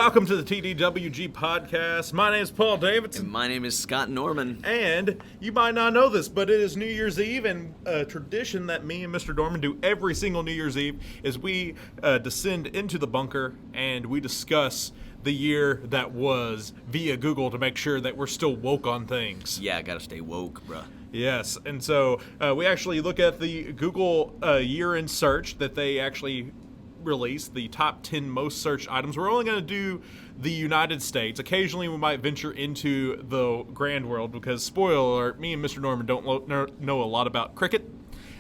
Welcome to the TDWG podcast. My name is Paul Davidson. And my name is Scott Norman. And you might not know this, but it is New Year's Eve, and a tradition that me and Mr. Norman do every single New Year's Eve is we descend into the bunker and we discuss the year that was via Google to make sure that we're still woke on things. Yeah, gotta stay woke, bruh. Yes, and so we actually look at the Google year in search that they actually released, the top 10 most searched items. We're only going to do the United States. Occasionally we might venture into the grand world because, spoiler alert, me and Mr. Norman don't know a lot about cricket.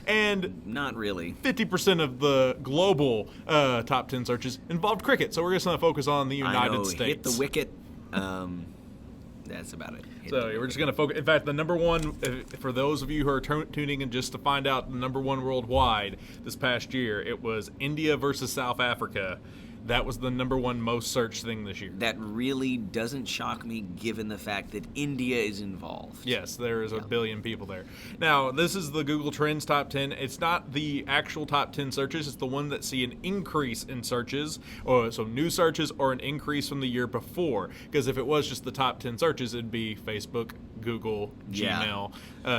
And not really. 50% of the global top 10 searches involved cricket. So we're just going to focus on the United States. Hit the wicket. That's about it. So we're just going to focus. In fact, the number one, for those of you who are tuning in just to find out the number one worldwide this past year, it was India versus South Africa. That was the number one most searched thing this year. That really doesn't shock me given the fact that India is involved. Yes, there is a billion people there. Now, this is the Google Trends top 10. It's not the actual top 10 searches. It's the one that see an increase in searches, or so new searches, or an increase from the year before. Because if it was just the top 10 searches, it'd be Facebook, Google, Gmail,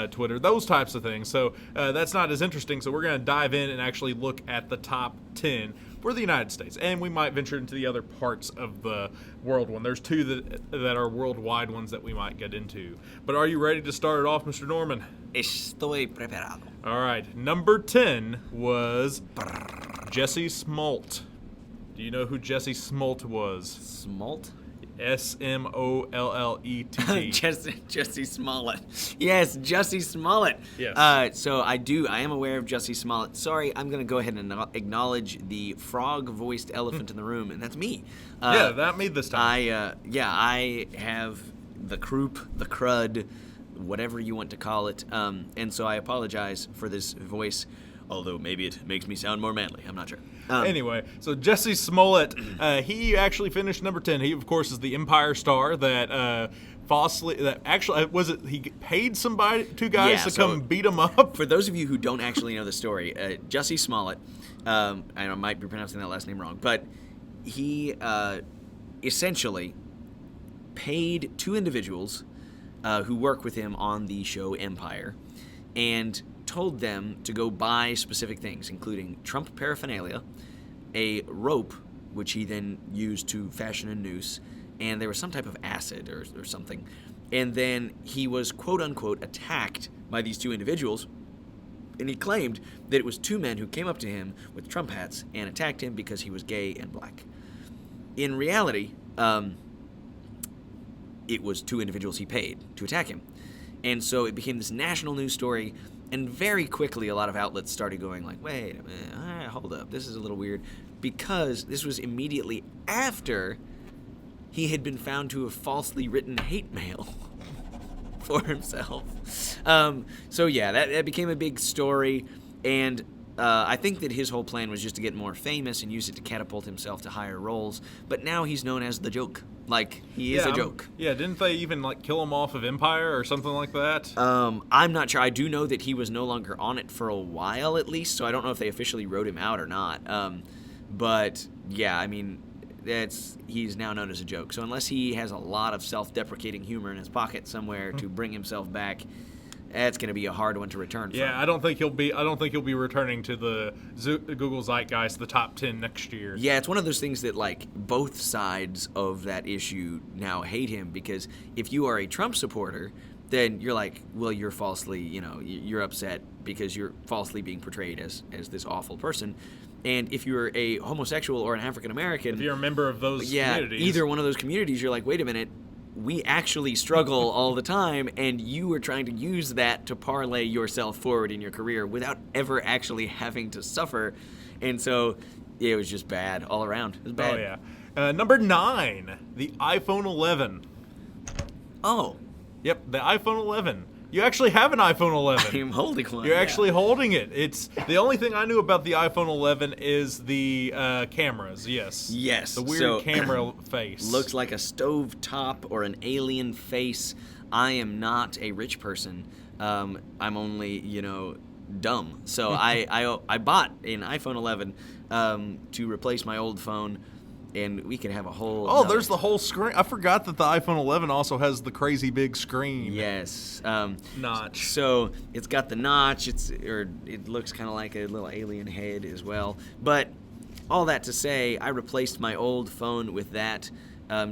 Twitter, those types of things. So that's not as interesting. So we're going to dive in and actually look at the top 10 for the United States, and we might venture into the other parts of the world one. There's two that are worldwide ones that we might get into. But are you ready to start it off, Mr. Norman? Estoy preparado. All right. Number 10 was Jesse Smollett. Do you know who Jesse Smollett was? Smollett? Smollet. Jesse Smollett. Yes, Jesse Smollett. Yes. So I am aware of Jesse Smollett. Sorry, I'm going to go ahead and acknowledge the frog-voiced elephant in the room, and that's me. That me this time. I have the croup, the crud, whatever you want to call it, and so I apologize for this voice, although maybe it makes me sound more manly. I'm not sure. Anyway, so Jesse Smollett, he actually finished number 10. He, of course, is the Empire star that he paid two guys to come beat him up? For those of you who don't actually know the story, Jesse Smollett, and I might be pronouncing that last name wrong, but he essentially paid two individuals who work with him on the show Empire, and told them to go buy specific things, including Trump paraphernalia, a rope, which he then used to fashion a noose, and there was some type of acid or something. And then he was, quote-unquote, attacked by these two individuals, and he claimed that it was two men who came up to him with Trump hats and attacked him because he was gay and black. In reality, it was two individuals he paid to attack him. And so it became this national news story. And very quickly, a lot of outlets started going like, wait a minute, all right, hold up, this is a little weird, because this was immediately after he had been found to have falsely written hate mail for himself. That became a big story, and I think that his whole plan was just to get more famous and use it to catapult himself to higher roles, but now he's known as the joke. Like, he is a joke. Didn't they even, kill him off of Empire or something like that? I'm not sure. I do know that he was no longer on it for a while, at least, so I don't know if they officially wrote him out or not. He's now known as a joke. So unless he has a lot of self-deprecating humor in his pocket somewhere to bring himself back, that's going to be a hard one to return from. Yeah, I don't think he'll be returning to the Google Zeitgeist, the top 10 next year. Yeah, it's one of those things that both sides of that issue now hate him, because if you are a Trump supporter, then you're like, well, you're falsely, you're upset because you're falsely being portrayed as this awful person. And if you're a homosexual or an African American, if you're a member of those communities, either one of those communities, you're like, wait a minute. We actually struggle all the time, and you are trying to use that to parlay yourself forward in your career without ever actually having to suffer. And so it was just bad all around. It was bad. Oh, yeah. Number 9, the iPhone 11. Oh. Yep, the iPhone 11. You actually have an iPhone 11. I'm holding one. You're actually holding it. It's the only thing I knew about the iPhone 11 is the cameras. Yes. Yes. The weird camera face. Looks like a stovetop or an alien face. I am not a rich person. I'm only, dumb. So I bought an iPhone 11 to replace my old phone. and we could have a whole. Oh, there's the whole screen. I forgot that the iPhone 11 also has the crazy big screen. Yes. Notch. So it's got the notch. It looks kind of like a little alien head as well. But all that to say, I replaced my old phone with that.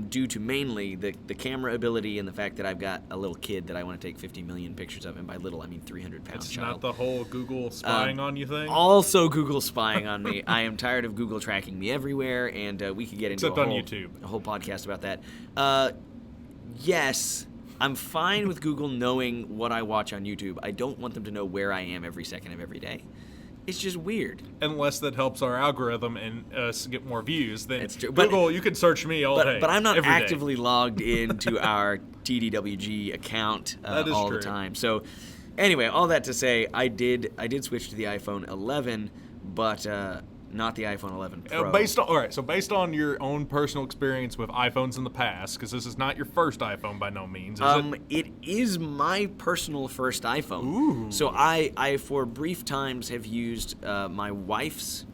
Due to mainly the camera ability and the fact that I've got a little kid that I want to take 50 million pictures of, and by little I mean 300-pound It's child. not the whole Google spying on you thing? Also Google spying on me. I am tired of Google tracking me everywhere, and we could get into Except on YouTube. A whole podcast about that. Yes, I'm fine with Google knowing what I watch on YouTube. I don't want them to know where I am every second of every day. It's just weird. Unless that helps our algorithm and us get more views, then It's true. Google, you can search me all day. But I'm not every day. actively logged into our TDWG account That is all true. the time. So anyway, all that to say, I did switch to the iPhone 11, but not the iPhone 11 Pro. Based on your own personal experience with iPhones in the past, because this is not your first iPhone by no means, is it? It is my personal first iPhone. Ooh. So I for brief times have used my wife's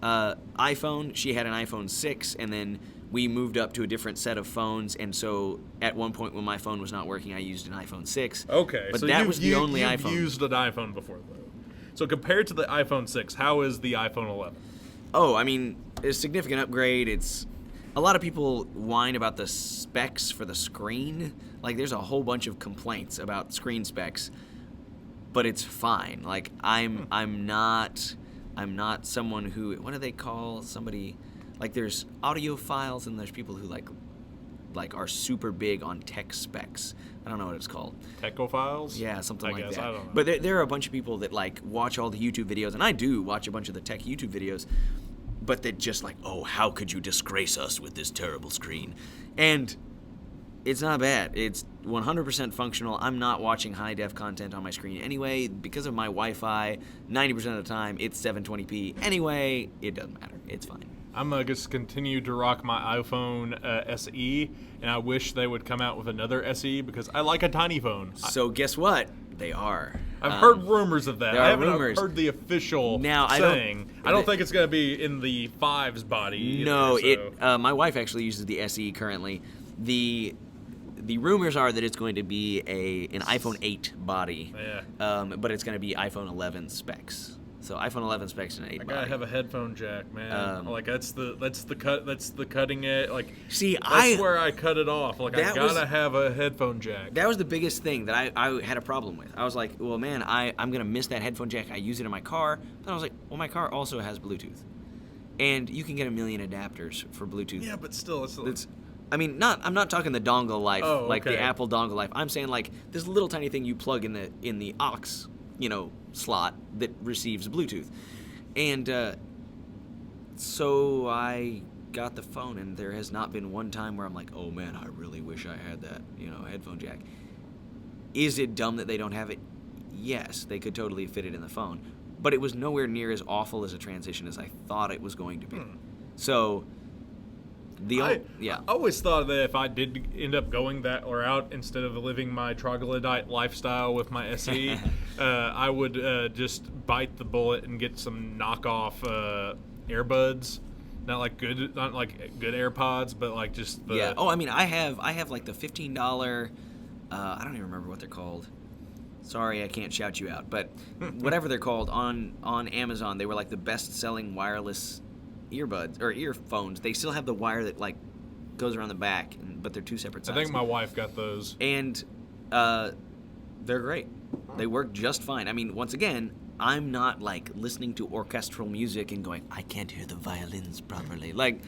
iPhone. She had an iPhone 6, and then we moved up to a different set of phones. And so at one point when my phone was not working, I used an iPhone 6. Okay, but so that was the only you've iPhone. used an iPhone before, though. So compared to the iPhone 6, how is the iPhone 11? Oh, I mean, it's a significant upgrade. It's a lot of people whine about the specs for the screen. Like, there's a whole bunch of complaints about screen specs, but it's fine. Like, I'm not someone who, what do they call somebody? Like, there's audiophiles and there's people who like are super big on tech specs. I don't know what it's called. Techophiles? Yeah, something like that. I don't know. But there are a bunch of people that like watch all the YouTube videos, and I do watch a bunch of the tech YouTube videos, but they're just like, oh, how could you disgrace us with this terrible screen? And it's not bad. It's 100% functional. I'm not watching high-def content on my screen anyway. Because of my Wi-Fi, 90% of the time, it's 720p. Anyway, it doesn't matter. It's fine. I'm going to just continue to rock my iPhone SE, and I wish they would come out with another SE because I like a tiny phone. So guess what? They are. I've heard rumors of that. there I are haven't rumors. heard the official Now, I saying. I don't think it's going to be in the 5's body either, No, so. my wife actually uses the SE currently. The rumors are that it's going to be an iPhone 8 body, Yeah. but it's going to be iPhone 11 specs. So iPhone 11 specs and an 8 I body. gotta have a headphone jack, man. Like that's the cutting edge. Like See, that's where I cut it off. Like I that gotta was- have a headphone jack. That was the biggest thing that I had a problem with. I was like, well, man, I'm going to miss that headphone jack. I use it in my car. Then I was like, well, my car also has Bluetooth. And you can get a million adapters for Bluetooth. Yeah, but still, it's I mean, I'm not talking the dongle life, like the okay. Apple dongle life. I'm saying like this little tiny thing you plug in the aux, slot that receives Bluetooth. And so I got the phone, and there has not been one time where I'm like, oh man, I really wish I had that, headphone jack. Is it dumb that they don't have it? Yes, they could totally fit it in the phone, but it was nowhere near as awful as a transition as I thought it was going to be. So I always thought that if I did end up going that route instead of living my troglodyte lifestyle with my SE, I would just bite the bullet and get some knockoff earbuds. Not like good AirPods, but like just the... Yeah. Oh, I mean, I have like the $15. I don't even remember what they're called. Sorry, I can't shout you out, but whatever they're called on Amazon, they were like the best-selling wireless earbuds or earphones. They still have the wire that like goes around the back, but they're two separate I sizes. think my wife got those. And they're great. They work just fine. I mean, once again, I'm not like listening to orchestral music and going, I can't hear the violins properly. Like,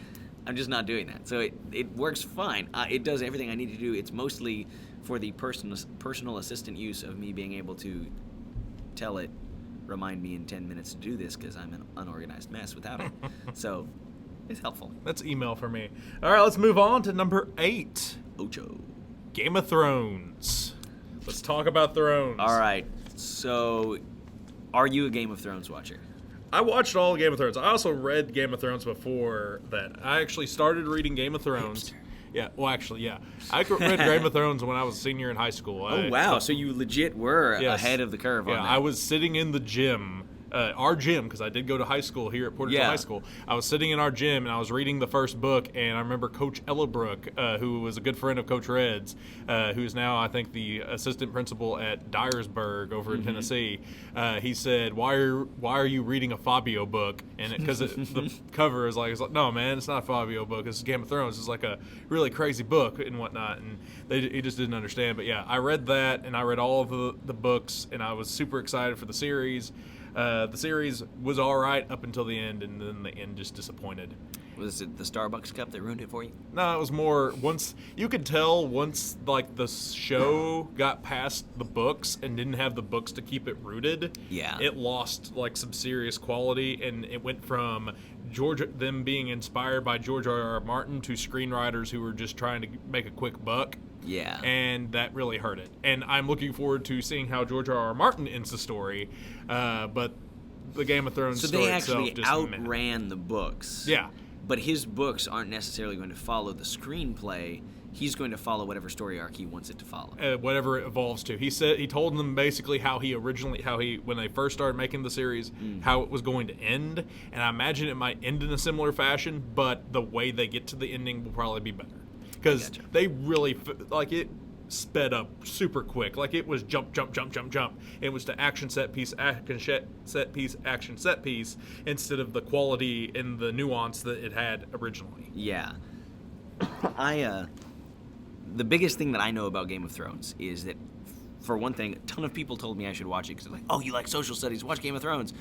I'm just not doing that. So it works fine. It does everything I need to do. It's mostly for the personal assistant use of me being able to tell it, remind me in 10 minutes to do this because I'm an unorganized mess without it. So it's helpful. That's email for me. All right, let's move on to number 8. Ocho. Game of Thrones. Let's talk about Thrones. All right. So are you a Game of Thrones watcher? I watched all of Game of Thrones. I also read Game of Thrones before that. I actually started reading Game of Thrones. Yeah, well, actually, yeah. I read Game of Thrones when I was a senior in high school. Oh, wow. So you legit were Yes. ahead of the curve on Yeah, that. I was sitting in the gym our gym, because I did go to high school here at Porterville High School. I was sitting in our gym, and I was reading the first book, and I remember Coach Ellabrook, who was a good friend of Coach Red's, who's now, I think, the assistant principal at Dyersburg over in Tennessee. He said, why are you reading a Fabio book? And because the cover is like, no, man, it's not a Fabio book. It's Game of Thrones. It's like a really crazy book and whatnot. And he just didn't understand. But, yeah, I read that, and I read all of the books, and I was super excited for the series. The series was all right up until the end, and then the end just disappointed. Was it the Starbucks cup that ruined it for you? No, it was more once you could tell once like the show got past the books and didn't have the books to keep it rooted. Yeah, it lost like some serious quality, and it went from them being inspired by George R.R. Martin to screenwriters who were just trying to make a quick buck. Yeah. And that really hurt it. And I'm looking forward to seeing how George R.R. Martin ends the story. But the Game of Thrones story itself just... So they actually outran the books. Yeah. But his books aren't necessarily going to follow the screenplay. He's going to follow whatever story arc he wants it to follow. Whatever it evolves to. He told them basically how when they first started making the series, how it was going to end. And I imagine it might end in a similar fashion, but the way they get to the ending will probably be better. Because they really, like, it sped up super quick. Like, it was jump, jump, jump, jump, jump. It was to action set piece, action set piece, action set piece, instead of the quality and the nuance that it had originally. Yeah. The biggest thing that I know about Game of Thrones is that, for one thing, a ton of people told me I should watch it because they're like, oh, you like social studies, watch Game of Thrones.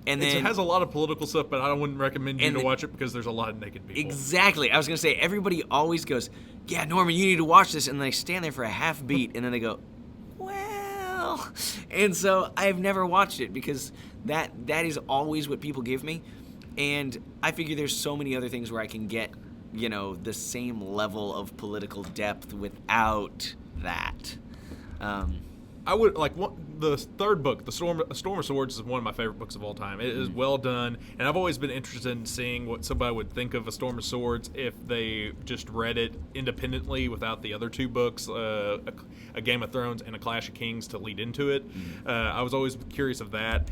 And then, it has a lot of political stuff, but I wouldn't recommend you to watch it because there's a lot of naked people. Exactly. I was going to say, everybody always goes, yeah, Norman, you need to watch this. And they stand there for a half beat, and then they go, well. And so I've never watched it because that is always what people give me. And I figure there's so many other things where I can get, the same level of political depth without that. I would like the third book, A Storm of Swords, is one of my favorite books of all time. It is well done, and I've always been interested in seeing what somebody would think of A Storm of Swords if they just read it independently without the other two books, A Game of Thrones and A Clash of Kings, to lead into it. I was always curious of that.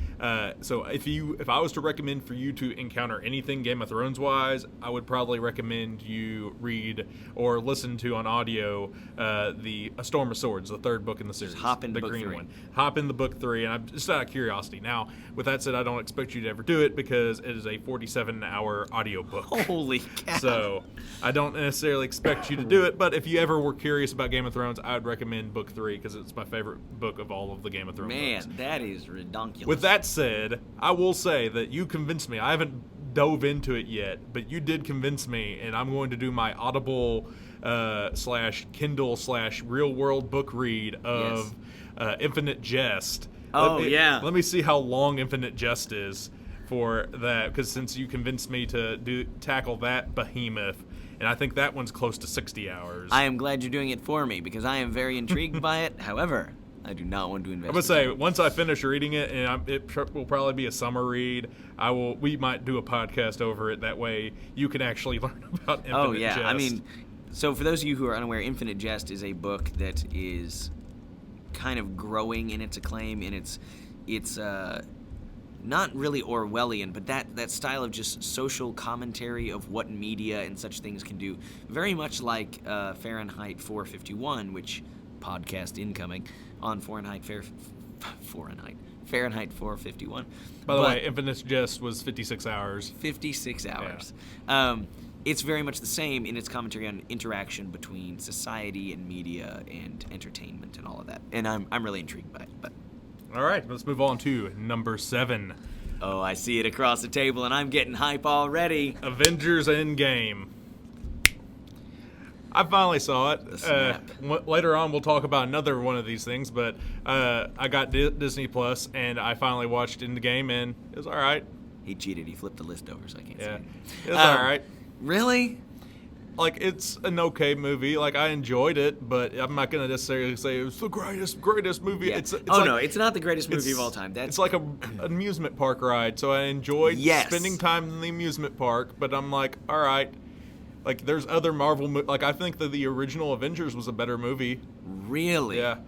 So if I was to recommend for you to encounter anything Game of Thrones wise, I would probably recommend you read or listen to on audio A Storm of Swords, the third book in the series. Just hop into the book green 3. one. Hop in the book 3, and I'm just out of curiosity. Now, with that said, I don't expect you to ever do it because it is a 47-hour audiobook. Holy cow. So I don't necessarily expect you to do it, but if you ever were curious about Game of Thrones, I would recommend book 3 because it's my favorite book of all of the Game of Thrones books. Man, that is redonkulous. With that said, I will say that you convinced me. I haven't dove into it yet, but you did convince me, and I'm going to do my Audible / Kindle / real world book read of Infinite Jest. Let me see how long Infinite Jest is for that, because since you convinced me to tackle that behemoth, and I think that one's close to 60 hours. I am glad you're doing it for me because I am very intrigued by it. However, I do not want to invest. I'm gonna say once I finish reading it, and it will probably be a summer read. We might do a podcast over it. That way, you can actually learn about Infinite Jest. I mean, so for those of you who are unaware, Infinite Jest is a book that is kind of growing in its acclaim, and it's not really Orwellian, but that style of just social commentary of what media and such things can do, very much like Fahrenheit 451, which podcast incoming on Fahrenheit 451. By the way, Infinite Jest was 56 hours. 56 hours. Yeah. It's very much the same in its commentary on interaction between society and media and entertainment and all of that. And I'm really intrigued by it. But all right, let's move on to number 7. Oh, I see it across the table, and I'm getting hype already. Avengers Endgame. I finally saw it. Later on, we'll talk about another one of these things, but I got Disney Plus, and I finally watched Endgame, and it was all right. He cheated. He flipped the list over, so I can't say it. It was all right. Really? Like, it's an okay movie. Like, I enjoyed it, but I'm not going to necessarily say it was the greatest movie. Yeah. It's no, it's not the greatest movie of all time. It's like an amusement park ride, so I enjoyed spending time in the amusement park, but I'm like, all right. Like, there's other Marvel movies. Like, I think that the original Avengers was a better movie. Really? Yeah.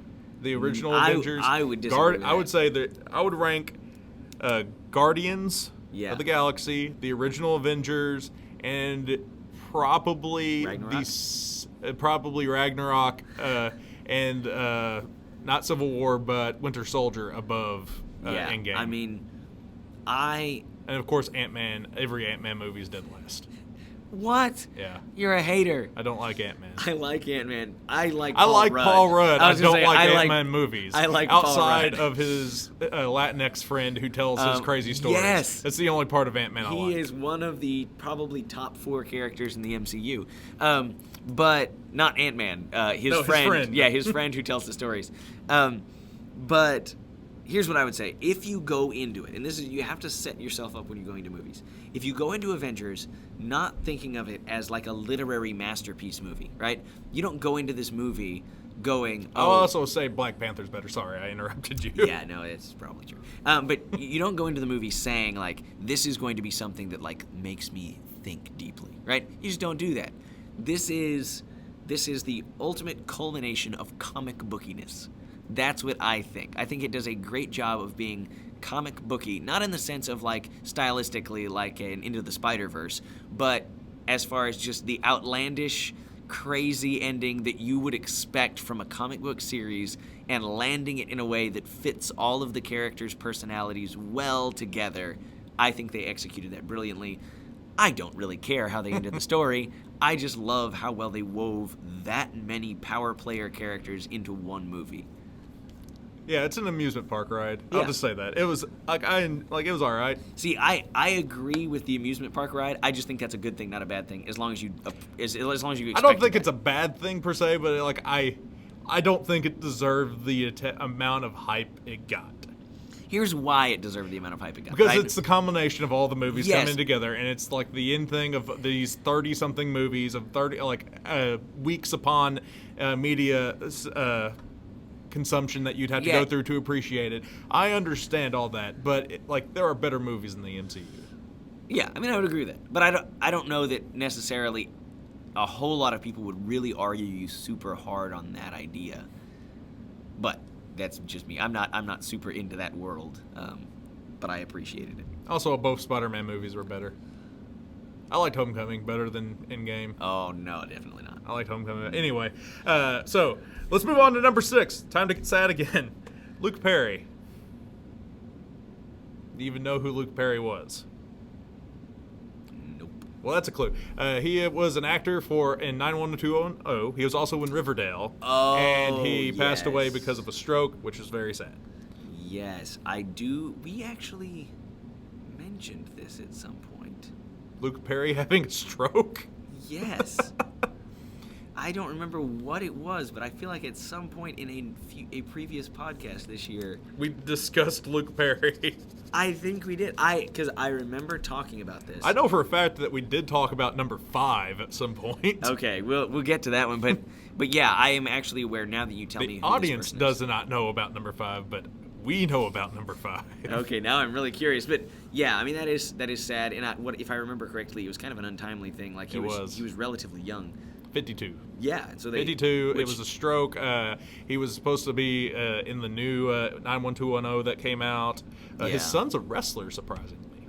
The original Avengers. I would disagree with that. I would say that I would rank Guardians Yeah. of the Galaxy, the original Avengers, and probably Ragnarok? probably Ragnarok, and not Civil War, but Winter Soldier above Yeah. Endgame. I mean, and of course Ant-Man. Every Ant-Man movie is dead last. What? Yeah. You're a hater. I don't like Ant-Man. I like Ant-Man. I like Paul Rudd. I don't like Ant-Man movies. I like Paul outside Rudd. of his Latinx friend who tells his crazy stories. Yes. That's the only part of Ant-Man I like. He is one of the probably top 4 characters in the MCU. But not Ant-Man. His friend. Yeah, his friend who tells the stories. But here's what I would say. If you go into it, and this is, you have to set yourself up when you're going to movies. If you go into Avengers not thinking of it as like a literary masterpiece movie, right? You don't go into this movie going, I'll also say Black Panther's better. Sorry, I interrupted you. Yeah, no, it's probably true. But you don't go into the movie saying, like, this is going to be something that, like, makes me think deeply, right? You just don't do that. This is the ultimate culmination of comic bookiness. That's what I think. I think it does a great job of being comic booky, not in the sense of, like, stylistically like an Into the Spider-Verse, but as far as just the outlandish, crazy ending that you would expect from a comic book series and landing it in a way that fits all of the characters' personalities well together. I think they executed that brilliantly. I don't really care how they ended the story. I just love how well they wove that many power player characters into one movie. Yeah, it's an amusement park ride. Yeah. I'll just say that. It was it was all right. See, I agree with the amusement park ride. I just think that's a good thing, not a bad thing, as long as you expect I don't think it's a bad thing per se, but like I don't think it deserved the amount of hype it got. Here's why it deserved the amount of hype it got. Because it's the combination of all the movies Yes. coming together, and it's like the end thing of these 30-something movies of 30 weeks upon media consumption that you'd have to go through to appreciate it. I understand all that, but there are better movies in the MCU. Yeah, I mean, I would agree with that, but I don't know that necessarily a whole lot of people would really argue you super hard on that idea. But that's just me. I'm not super into that world, but I appreciated it. Also, both Spider-Man movies were better. I liked Homecoming better than Endgame. Oh no, definitely not. I liked Homecoming. Anyway, so let's move on to number 6. Time to get sad again. Luke Perry. Do you even know who Luke Perry was? Nope. Well, that's a clue. He was an actor in 91210. He was also in Riverdale. Oh, and he passed away yes. because of a stroke, which is very sad. Yes, I do. We actually mentioned this at some point. Luke Perry having a stroke? Yes. I don't remember what it was, but I feel like at some point in a previous podcast this year, We discussed Luke Perry. I think we did. Because I remember talking about this. I know for a fact that we did talk about number 5 at some point. Okay, we'll get to that one, but yeah, I am actually aware now that you tell me The who audience this person is. does not know about number 5, but we know about number 5. Okay, now I'm really curious, but yeah, I mean that is sad, and if I remember correctly, it was kind of an untimely thing. Like he was relatively young. 52. Yeah, so 52. It was a stroke. He was supposed to be in the new 91210 that came out. His son's a wrestler, surprisingly.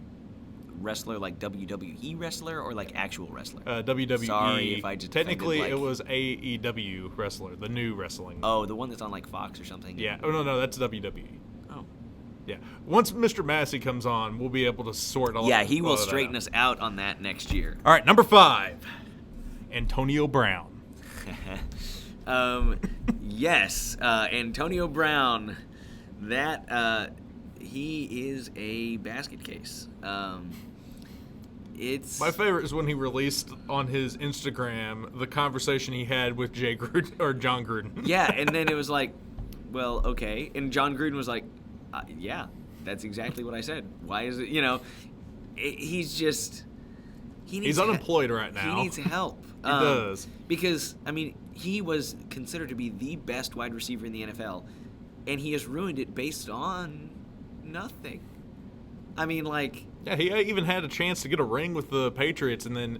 Wrestler, like WWE wrestler, or like actual wrestler? WWE. Sorry if I just technically offended, it was AEW wrestler, the new wrestling. Oh, the one that's on like Fox or something. Yeah. Oh no, that's WWE. Oh. Yeah. Once Mr. Massey comes on, we'll be able to sort all. Yeah, he will all of that straighten out. us out on that next year. All right, number 5, Antonio Brown. Yes, Antonio Brown. That he is a basket case. It's My favorite is when he released on his Instagram the conversation he had with Jay Gruden or John Gruden. Yeah, and then it was like, well, okay, and John Gruden was like, yeah, that's exactly what I said. Why is it? He's unemployed right now. He needs help. He does. Because, I mean, he was considered to be the best wide receiver in the NFL, and he has ruined it based on nothing. I mean, like... Yeah, he even had a chance to get a ring with the Patriots, and then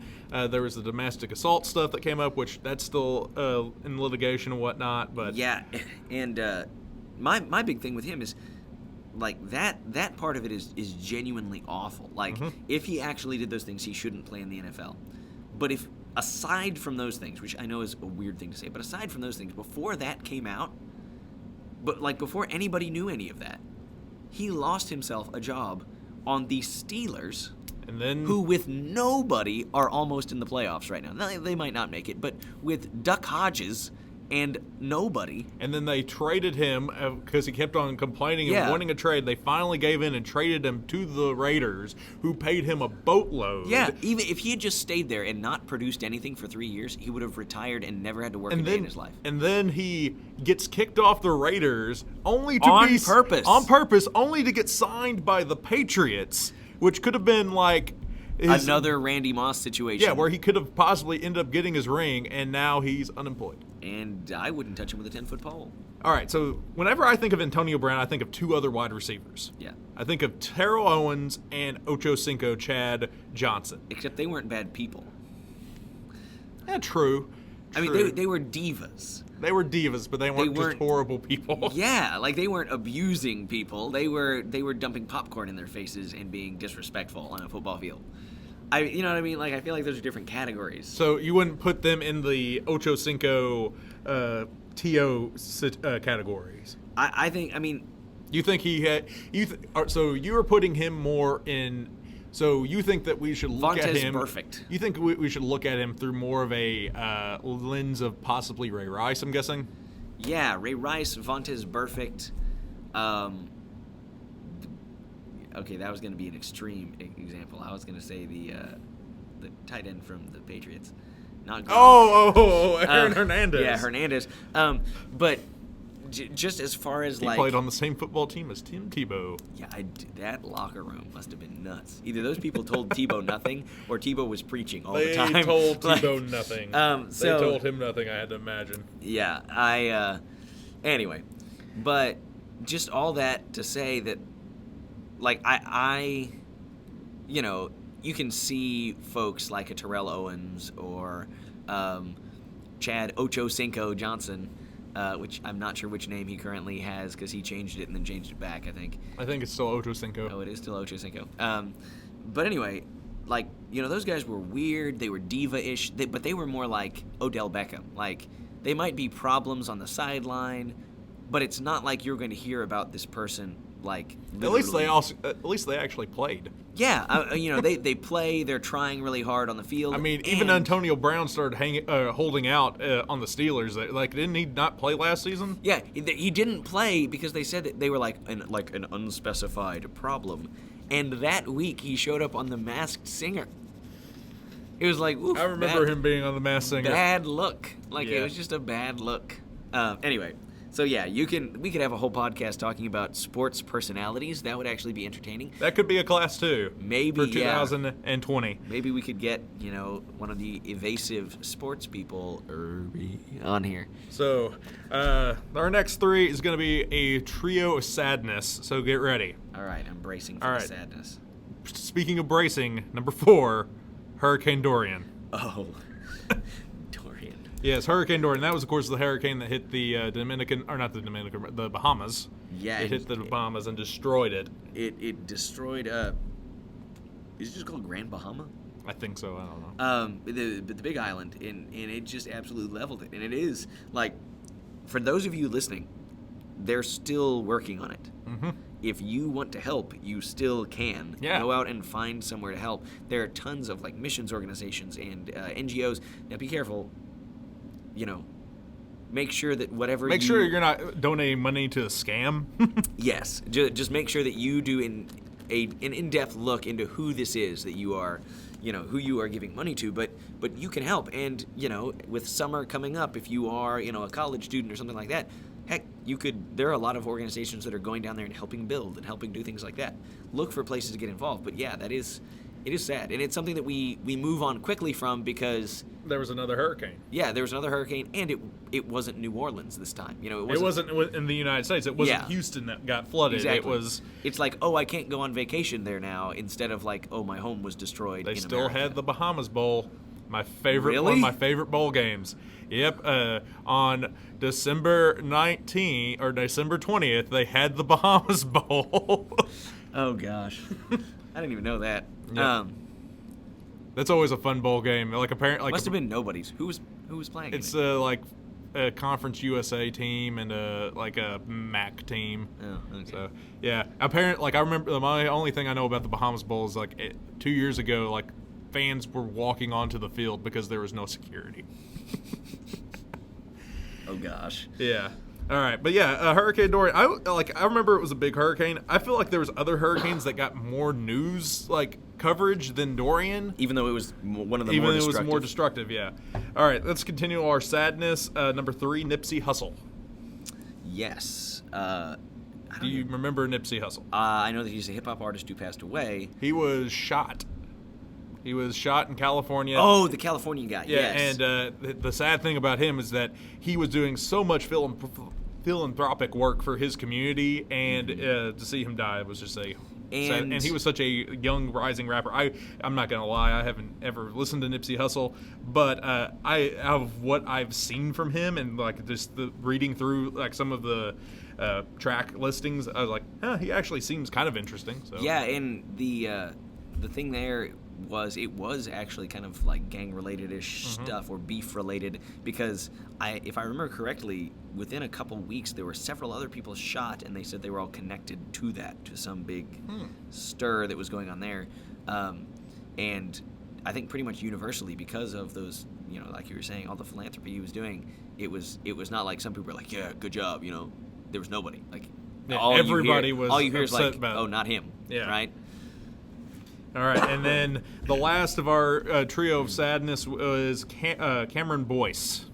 there was the domestic assault stuff that came up, which that's still in litigation and whatnot. But yeah, and my big thing with him is like that part of it is genuinely awful. Like, if he actually did those things, he shouldn't play in the NFL. But if, aside from those things, which I know is a weird thing to say, but aside from those things, before that came out, before anybody knew any of that, he lost himself a job on the Steelers, and then who with nobody are almost in the playoffs right now. They might not make it, but with Duck Hodges and nobody. And then they traded him because he kept on complaining and wanting a trade. They finally gave in and traded him to the Raiders, who paid him a boatload. Yeah, even if he had just stayed there and not produced anything for 3 years, he would have retired and never had to work a day in his life. And then he gets kicked off the Raiders only to On purpose. On purpose, only to get signed by the Patriots, which could have been like another Randy Moss situation. Yeah, where he could have possibly ended up getting his ring, and now he's unemployed. And I wouldn't touch him with a 10-foot pole. All right, so whenever I think of Antonio Brown, I think of two other wide receivers. Yeah. I think of Terrell Owens and Ocho Cinco Chad Johnson. Except they weren't bad people. Yeah, true. I mean, they were divas. They were divas, but they weren't just horrible people. Yeah, like they weren't abusing people. They were dumping popcorn in their faces and being disrespectful on a football field. You know what I mean? Like, I feel like those are different categories. So you wouldn't put them in the Ocho Cinco TO categories? I think, I mean... You think he had... so you were putting him more in... So you think that we should look at him... perfect. You think we should look at him through more of a lens of possibly Ray Rice, I'm guessing? Yeah, Ray Rice, Vontez Burfict. Okay, that was going to be an extreme example. I was going to say the tight end from the Patriots. Not Gronk. Aaron Hernandez. Yeah, Hernandez. But just as far as he played on the same football team as Tim Tebow. Yeah, that locker room must have been nuts. Either those people told Tebow nothing, or Tebow was preaching all the time. They told Tebow nothing. They told him nothing, I had to imagine. Yeah, anyway, but just all that to say that, like, I you know, you can see folks like a Terrell Owens or Chad Ocho Cinco Johnson, which I'm not sure which name he currently has because he changed it and then changed it back, I think. I think it's still Ocho Cinco. Oh, it is still Ocho Cinco. But anyway, like, you know, those guys were weird. They were diva-ish, but they were more like Odell Beckham. Like, they might be problems on the sideline, but it's not like you're going to hear about this person, like, literally. At least they actually played. Yeah, you know, they play. They're trying really hard on the field. I mean, even Antonio Brown started holding out on the Steelers. Like, didn't he not play last season? Yeah, he didn't play because they said that they were like an unspecified problem. And that week he showed up on The Masked Singer. It was like, oof, I remember him being on The Masked Singer. Bad look. Like, It was just a bad look. Anyway. So yeah, we could have a whole podcast talking about sports personalities. That would actually be entertaining. That could be a class too. Maybe for 2020. Maybe we could get, you know, one of the evasive sports people on here. So our next three is going to be a trio of sadness. So get ready. All right, I'm bracing for the sadness. Speaking of bracing, number 4, Hurricane Dorian. Oh. Yes, Hurricane Dorian. That was, of course, the hurricane that hit the the Bahamas. Yeah. It hit the Bahamas and destroyed it. It destroyed, is it just called Grand Bahama? I think so, I don't know. The big island, and it just absolutely leveled it. And it is, like, for those of you listening, they're still working on it. Mm-hmm. If you want to help, you still can. Yeah. Go out and find somewhere to help. There are tons of, like, missions organizations and NGOs. Now, be careful. You know, make sure that Make sure you're not donating money to a scam. Yes. Just make sure that you do an in-depth look into who this is that you are, you know, who you are giving money to. But you can help. And, you know, with summer coming up, if you are, you know, a college student or something like that, heck, there are a lot of organizations that are going down there and helping build and helping do things like that. Look for places to get involved. But, yeah, it is sad. And it's something that we move on quickly from because... There was another hurricane. Yeah, there was another hurricane, and it wasn't New Orleans this time. You know, it wasn't in the United States. It wasn't Houston that got flooded. Exactly. It's like, oh, I can't go on vacation there now, instead of like, oh, my home was destroyed. They in still America. had the Bahamas Bowl. My favorite, Really? one of my favorite bowl games. Yep. On December 19th or December 20th, they had the Bahamas Bowl. Oh gosh, I didn't even know that. Yep. That's always a fun bowl game. Like apparently, like Must have been nobody's. Who was playing? it's in it? like a Conference USA team and like a MAC team. Oh, okay. So yeah, apparently, like I remember my only thing I know about the Bahamas Bowl is like 2 years ago, like fans were walking onto the field because there was no security. Oh gosh. Yeah. All right, but yeah, Hurricane Dorian. I remember it was a big hurricane. I feel like there was other hurricanes that got more news like coverage than Dorian. Even though it was one of the Even more though it destructive. was more destructive, yeah. All right, let's continue our sadness. Number 3, Nipsey Hussle. Yes. Do you remember Nipsey Hussle? I know that he's a hip hop artist who passed away. He was shot. He was shot in California. Oh, the Californian guy. Yeah, Yes. and the sad thing about him is that he was doing so much philanthropic work for his community, and to see him die was just sad. And he was such a young rising rapper. I'm not gonna lie, I haven't ever listened to Nipsey Hussle, but I out of what I've seen from him and like just the reading through like some of the track listings, I was like, he actually seems kind of interesting. So Yeah, and the thing there was it was actually kind of like gang related-ish stuff or beef related, because if I remember correctly, within a couple weeks there were several other people shot, and they said they were all connected to that, to some big stir that was going on there, and I think pretty much universally because of those, like you were saying, all the philanthropy he was doing, it was not like some people were like, yeah, good job, there was nobody, like everybody was all you hear is upset like, about oh, it. not him, Yeah. right? All right, and then the last of our trio of sadness was Cameron Boyce.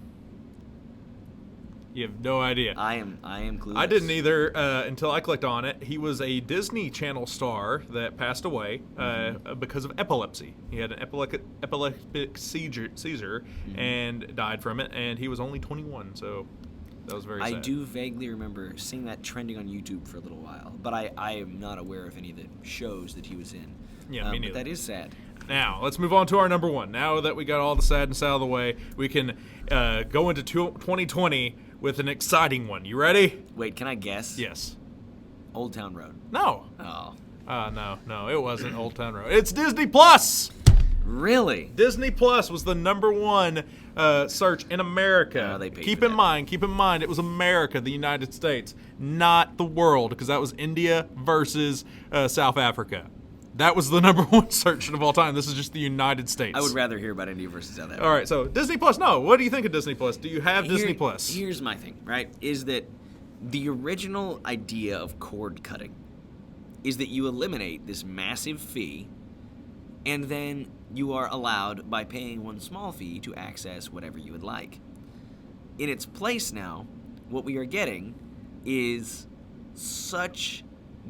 You have no idea. I am clueless. I didn't either until I clicked on it. He was a Disney Channel star that passed away because of epilepsy. He had an epileptic seizure and died from it, and he was only 21, so that was very sad. I do vaguely remember seeing that trending on YouTube for a little while, but I am not aware of any of the shows that he was in. Yeah, me but neither. that is sad. Now, let's move on to our number 1. Now that we got all the sadness out of the way, we can go into 2020 with an exciting one. You ready? Wait, can I guess? Yes. Old Town Road. No. Oh. No, it wasn't Old Town Road. It's Disney Plus. Really? Disney Plus was the number 1 search in America. Oh, they paid keep for in mind, it was America, the United States, not the world, because that was India versus South Africa. That was the number 1 search of all time. This is just the United States. I would rather hear about India versus South Africa. All right, so Disney Plus. No, what do you think of Disney Plus? Do you have Disney Plus? Here's my thing, right? Is that the original idea of cord cutting is that you eliminate this massive fee, and then you are allowed, by paying one small fee, to access whatever you would like. In its place now, what we are getting is such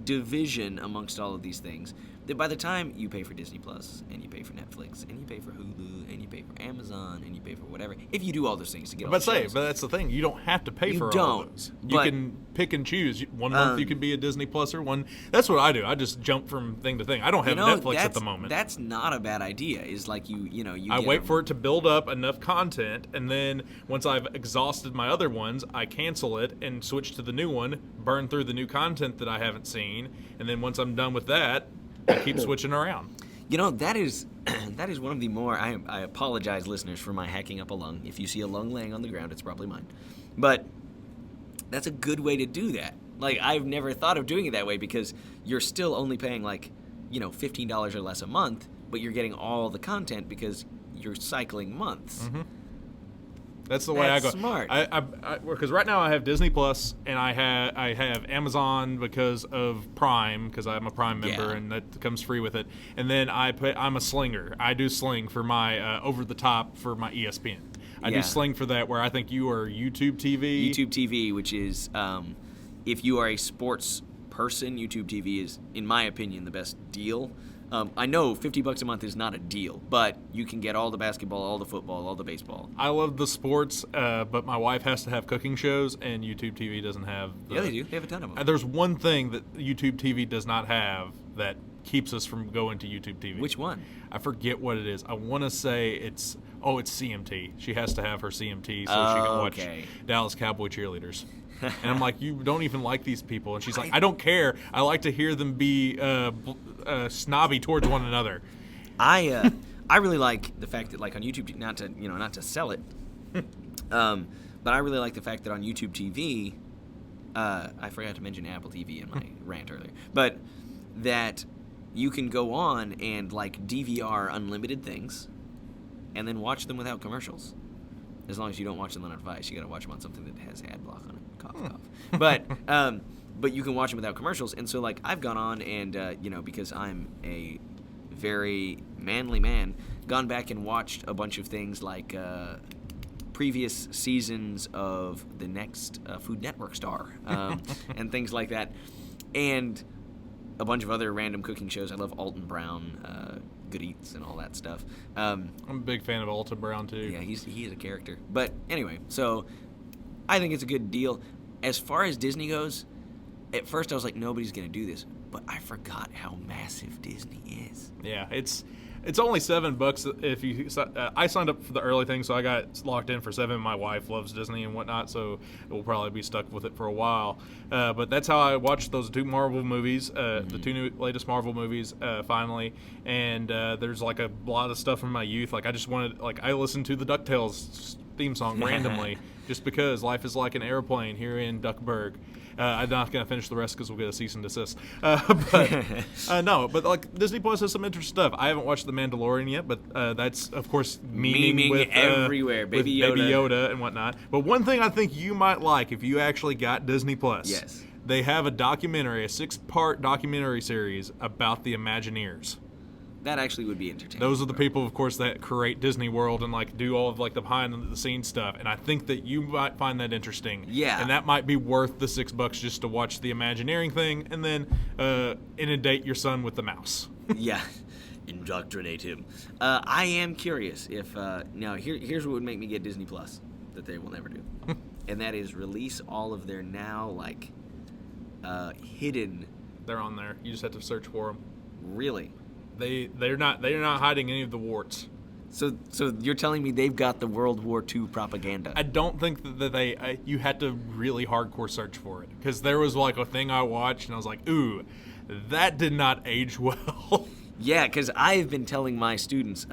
division amongst all of these things that by the time you pay for Disney Plus, and you pay for Netflix, and you pay for Hulu, and you pay for Amazon, and you pay for whatever, if you do all those things to get all the shows. But that's the thing. You don't have to pay You for all don't, of those. You but- can pick and choose. One month you can be a Disney Pluser. One. That's what I do. I just jump from thing to thing. I don't have Netflix at the moment. That's not a bad idea. Is like you I get wait them. for it to build up enough content, and then once I've exhausted my other ones, I cancel it and switch to the new one, burn through the new content that I haven't seen, and then once I'm done with that, I keep switching around. That is one of the more. I apologize, listeners, for my hacking up a lung. If you see a lung laying on the ground, it's probably mine. But that's a good way to do that. Like, I've never thought of doing it that way, because you're still only paying like, $15 or less a month, but you're getting all the content because you're cycling months. Mm-hmm. That's the way I go. That's smart. Because right now I have Disney Plus, and I have Amazon because of Prime, because I'm a Prime member, Yeah. and that comes free with it. And then I'm a slinger. I do Sling for my over the top for my ESPN. I Yeah. do Sling for that, where I think you are YouTube TV. YouTube TV, which is, if you are a sports person, YouTube TV is, in my opinion, the best deal. I know $50 a month is not a deal, but you can get all the basketball, all the football, all the baseball. I love the sports, but my wife has to have cooking shows, and YouTube TV doesn't have. Yeah, they do. They have a ton of them. There's one thing that YouTube TV does not have that keeps us from going to YouTube TV. Which one? I forget what it is. I want to say it's CMT. She has to have her CMT so she can watch Dallas Cowboy cheerleaders. And I'm like, you don't even like these people. And she's like, I don't care. I like to hear them be snobby towards one another. I really like the fact that, like, on YouTube, not to sell it, but I really like the fact that on YouTube TV, I forgot to mention Apple TV in my rant earlier, but that you can go on and, like, DVR unlimited things and then watch them without commercials. As long as you don't watch them on a device, you got to watch them on something that has ad block on it. Cough, cough. But you can watch them without commercials. And so, like, I've gone on and, because I'm a very manly man, gone back and watched a bunch of things like previous seasons of the next Food Network star and things like that. And a bunch of other random cooking shows. I love Alton Brown, Good Eats, and all that stuff. I'm a big fan of Alton Brown, too. Yeah, he is a character. But anyway, so I think it's a good deal. As far as Disney goes, at first I was like, nobody's going to do this. But I forgot how massive Disney is. Yeah, it's only $7 if you. I signed up for the early thing, so I got locked in for $7. My wife loves Disney and whatnot, so we'll probably be stuck with it for a while. But that's how I watched those 2 Marvel movies, the 2 latest Marvel movies, finally. And there's like a lot of stuff from my youth. Like I listened to the DuckTales theme song randomly, just because life is like an airplane here in Duckburg. I'm not going to finish the rest because we'll get a cease and desist. But like Disney Plus has some interesting stuff. I haven't watched The Mandalorian yet, but that's, of course, memeing with everywhere. Baby Yoda and whatnot. But one thing I think you might like if you actually got Disney Plus. Yes. They have a 6-part documentary series about the Imagineers. That actually would be entertaining. Those are the people, of course, that create Disney World and like do all of like the behind-the-scenes stuff. And I think that you might find that interesting. Yeah. And that might be worth the $6 just to watch the Imagineering thing and then inundate your son with the mouse. Yeah. Indoctrinate him. I am curious if now here's what would make me get Disney Plus that they will never do, and that is release all of their now like hidden. They're on there. You just have to search for them. Really. They're not hiding any of the warts. So you're telling me they've got the World War II propaganda? I don't think that you had to really hardcore search for it, because there was like a thing I watched and I was like, ooh, that did not age well. Yeah, because I've been telling my students,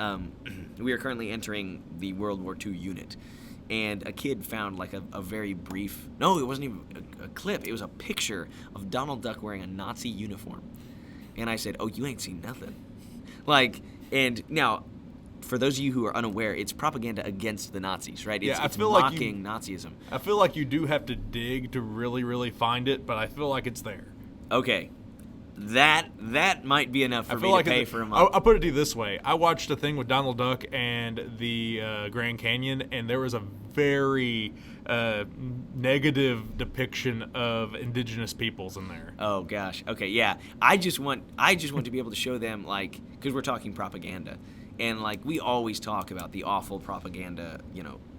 we are currently entering the World War II unit, and a kid found like a very brief, no, it wasn't even a clip, it was a picture of Donald Duck wearing a Nazi uniform. And I said, oh, you ain't seen nothing. Like, and now, for those of you who are unaware, it's propaganda against the Nazis, right? It's mocking Nazism. I feel like you do have to dig to really, really find it, but I feel like it's there. Okay. That might be enough for me to pay for a month. I'll put it to you this way. I watched a thing with Donald Duck and the Grand Canyon, and there was a very negative depiction of indigenous peoples in there. Oh gosh. Okay, yeah. I just want to be able to show them, like, because we're talking propaganda, and like we always talk about the awful propaganda,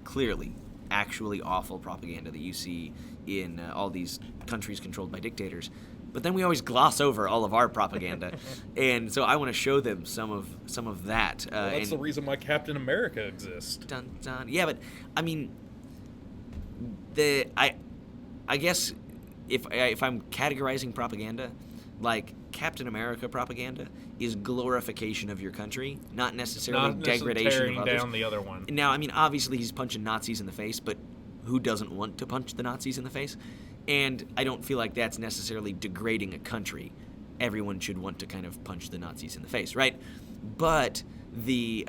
clearly actually awful propaganda that you see in all these countries controlled by dictators. But then we always gloss over all of our propaganda, and so I want to show them some of that. Well, that's the reason why Captain America exists. Dun, dun. Yeah, but I mean, I guess if I'm categorizing propaganda, like Captain America propaganda is glorification of your country, not necessarily degradation of others. Down the other one. Now, I mean, obviously he's punching Nazis in the face, but who doesn't want to punch the Nazis in the face? And I don't feel like that's necessarily degrading a country. Everyone should want to kind of punch the Nazis in the face, right? But the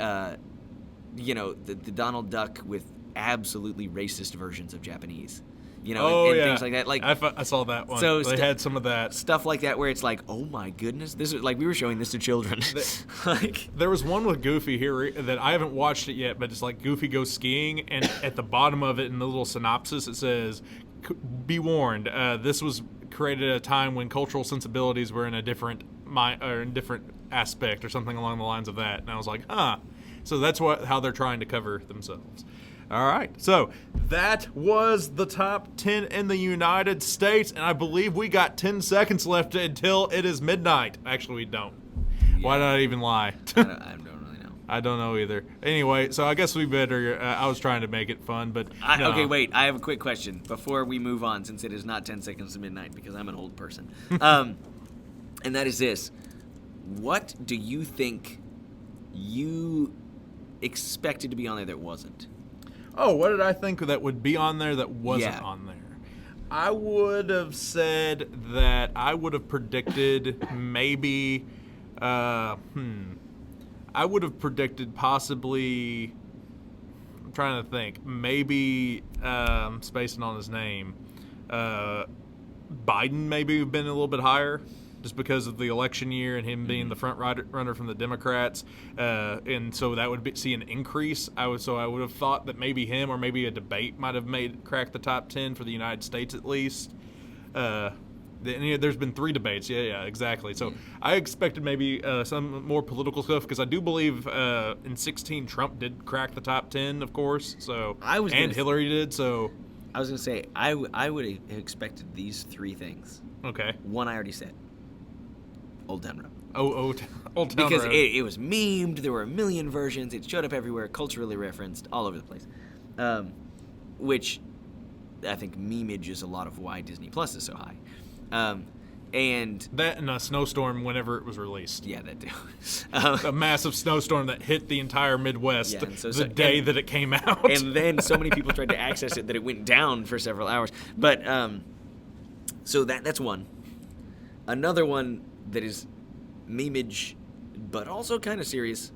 Donald Duck with absolutely racist versions of Japanese, and things like that. Like I saw that one. So they had some of that stuff like that where it's like, oh my goodness, this is like we were showing this to children. Like there was one with Goofy here that I haven't watched it yet, but it's like Goofy goes skiing, and at the bottom of it in the little synopsis it says, "Be warned, this was created at a time when cultural sensibilities were in a different aspect or something along the lines of that. And I was like, huh. So that's how they're trying to cover themselves. All right, so that was the top 10 in the United States, and I believe we got 10 seconds left until it is midnight. Actually, we don't. Yeah. Why did I even lie? I don't really know. I don't know either. Anyway, so I guess we better, I was trying to make it fun, but no. Okay, wait, I have a quick question before we move on, since it is not 10 seconds to midnight, because I'm an old person. And that is this. What do you think you expected to be on there that wasn't? Oh, what did I think that would be on there that wasn't on there? I would have said that I would have predicted maybe, I would have predicted possibly, I'm trying to think, maybe, spacing on his name, Biden maybe have been a little bit higher. Just because of the election year and him being the front runner from the Democrats, and so that would see an increase. I would have thought that maybe him or maybe a debate might have cracked the top 10 for the United States at least. There's been 3 debates. Yeah, exactly. So I expected maybe some more political stuff because I do believe in 2016 Trump did crack the top 10, of course. So Hillary did. So I was going to say I would have expected these 3 things. Okay. One I already said. Old Town Road. Old Town because Road. It was memed. There were a million versions. It showed up everywhere, culturally referenced, all over the place. Which I think memeage is a lot of why Disney Plus is so high. And that and a snowstorm whenever it was released. Yeah, that too. A massive snowstorm that hit the entire Midwest the day that it came out. And then so many people tried to access it that it went down for several hours. But so that's one. Another one that is memeage, but also kind of serious.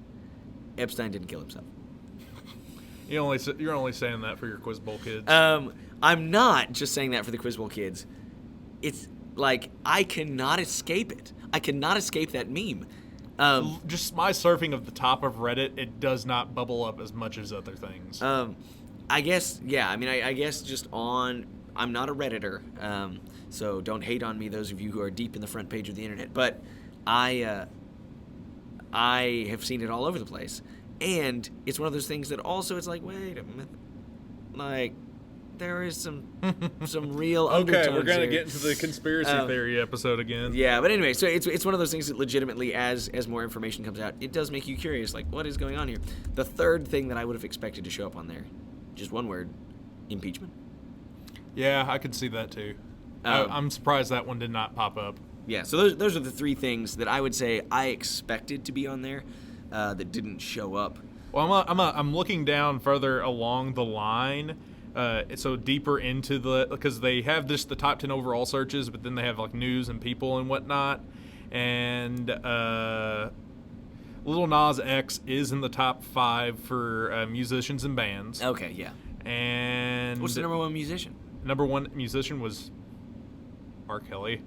Epstein didn't kill himself. You're only saying that for your Quiz Bowl kids. I'm not just saying that for the Quiz Bowl kids. It's like I cannot escape it. I cannot escape that meme. Just my surfing of the top of Reddit, it does not bubble up as much as other things. I guess, yeah. I mean, I guess just on. I'm not a Redditor. So don't hate on me, those of you who are deep in the front page of the internet. But I have seen it all over the place. And it's one of those things that also it's like, wait a minute. Like, there is some real undertones Okay, we're going to here. get into the conspiracy theory episode again. Yeah, but anyway, so it's one of those things that legitimately, as more information comes out, it does make you curious, like, what is going on here? The third thing that I would have expected to show up on there, just one word, impeachment. Yeah, I could see that too. I'm surprised that one did not pop up. Yeah, so those are the 3 things that I would say I expected to be on there that didn't show up. Well, I'm looking down further along the line, so deeper into because they have the top 10 overall searches, but then they have like news and people and whatnot, and Lil Nas X is in the top 5 for musicians and bands. Okay, yeah. And what's the number 1 musician? Number 1 musician was R. Kelly.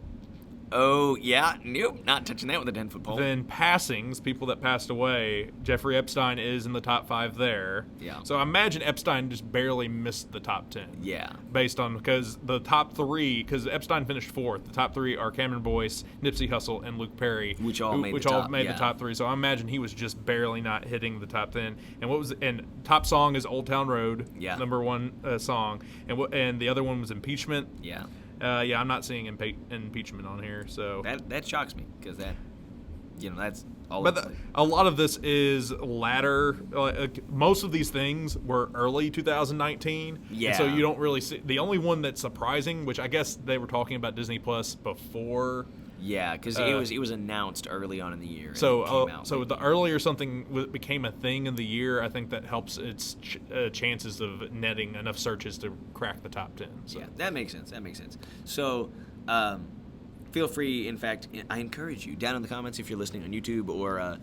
Oh, yeah. Nope. Not touching that with a 10-foot pole. Then passings, people that passed away, Jeffrey Epstein is in the top 5 there. Yeah. So I imagine Epstein just barely missed the top 10. Yeah. Because the top 3, because Epstein finished 4th, the top 3 are Cameron Boyce, Nipsey Hussle, and Luke Perry. Which all made the top 3. So I imagine he was just barely not hitting the top 10. And top song is Old Town Road. Yeah. Number 1 song. And the other one was Impeachment. Yeah. I'm not seeing impeachment on here, so that shocks me because that's all. But a lot of this is latter. Most of these things were early 2019. Yeah. And so you don't really see the only one that's surprising, which I guess they were talking about Disney Plus before. Yeah, because it was announced early on in the year. So the earlier something became a thing in the year, I think that helps its chances of netting enough searches to crack the top 10. So. Yeah, that makes sense. So feel free. In fact, I encourage you down in the comments if you're listening on YouTube or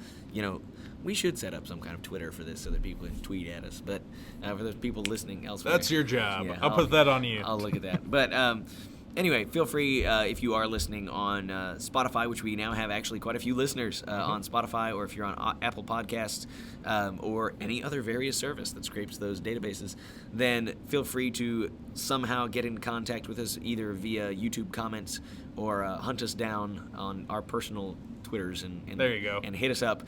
we should set up some kind of Twitter for this so that people can tweet at us. But for those people listening elsewhere, that's your job. Yeah, I'll put that on you. I'll look at that. But Anyway, feel free if you are listening on Spotify, which we now have actually quite a few listeners on Spotify, or if you're on Apple Podcasts or any other various service that scrapes those databases, then feel free to somehow get in contact with us either via YouTube comments or hunt us down on our personal Twitters and there you go. And hit us up.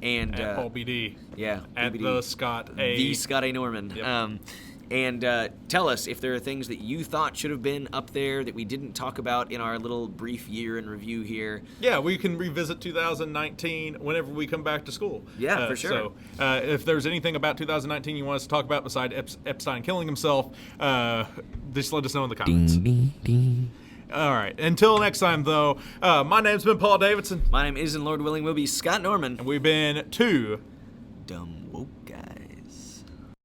And At Paul BD. Yeah. At BD, the Scott A. The Scott A. Norman. Yep. And tell us if there are things that you thought should have been up there that we didn't talk about in our little brief year in review here. Yeah, we can revisit 2019 whenever we come back to school. Yeah, for sure. So if there's anything about 2019 you want us to talk about besides Epstein killing himself, just let us know in the comments. Ding, ding, ding. All right. Until next time, though, my name's been Paul Davidson. My name is, and Lord willing, will be Scott Norman. And we've been two Dumb woke guys.